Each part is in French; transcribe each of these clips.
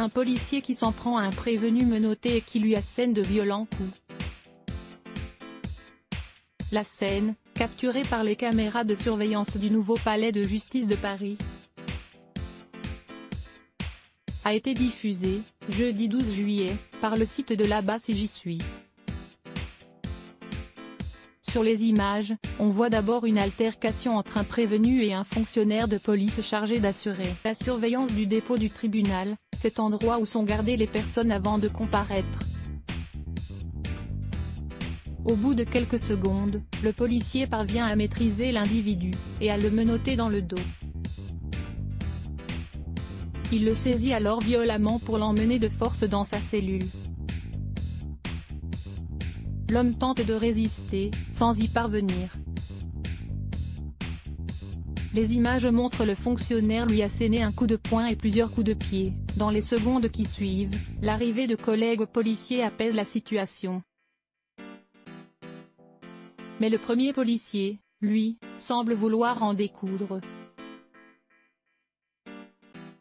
Un policier qui s'en prend à un prévenu menotté et qui lui assène de violents coups. La scène, capturée par les caméras de surveillance du nouveau palais de justice de Paris, a été diffusée, jeudi 12 juillet, par le site de là-bas si j'y suis. Sur les images, on voit d'abord une altercation entre un prévenu et un fonctionnaire de police chargé d'assurer la surveillance du dépôt du tribunal, cet endroit où sont gardées les personnes avant de comparaître. Au bout de quelques secondes, le policier parvient à maîtriser l'individu, et à le menotter dans le dos. Il le saisit alors violemment pour l'emmener de force dans sa cellule. L'homme tente de résister, sans y parvenir. Les images montrent le fonctionnaire lui asséner un coup de poing et plusieurs coups de pied. Dans les secondes qui suivent, l'arrivée de collègues policiers apaise la situation. Mais le premier policier, lui, semble vouloir en découdre.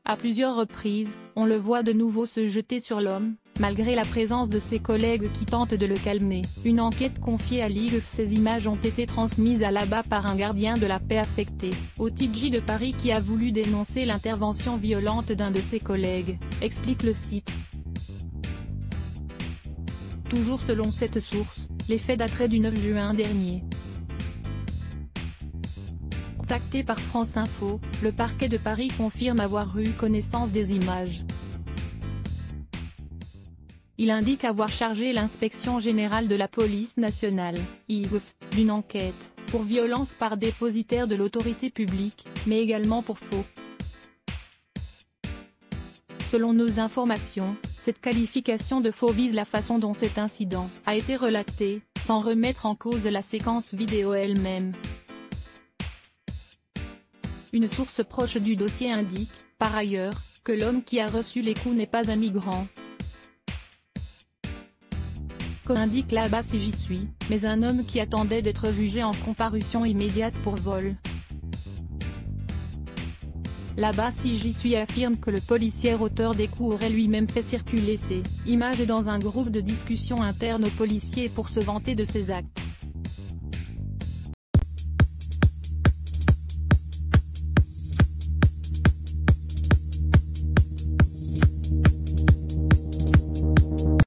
À plusieurs reprises, on le voit de nouveau se jeter sur l'homme, malgré la présence de ses collègues qui tentent de le calmer. Une enquête confiée à Ligue. Ces images ont été transmises à là-bas par un gardien de la paix affecté, au TJ de Paris qui a voulu dénoncer l'intervention violente d'un de ses collègues, explique le site. Toujours selon cette source, les faits dateraient du 9 juin dernier. Contacté par France Info, le parquet de Paris confirme avoir eu connaissance des images. Il indique avoir chargé l'Inspection générale de la police nationale, IGF, d'une enquête, pour violence par dépositaire de l'autorité publique, mais également pour faux. Selon nos informations, cette qualification de faux vise la façon dont cet incident a été relaté, sans remettre en cause la séquence vidéo elle-même. Une source proche du dossier indique, par ailleurs, que l'homme qui a reçu les coups n'est pas un migrant. Comme indique là-bas si j'y suis, mais un homme qui attendait d'être jugé en comparution immédiate pour vol. Là-bas si j'y suis affirme que le policier auteur des coups aurait lui-même fait circuler ces images dans un groupe de discussion interne aux policiers pour se vanter de ses actes.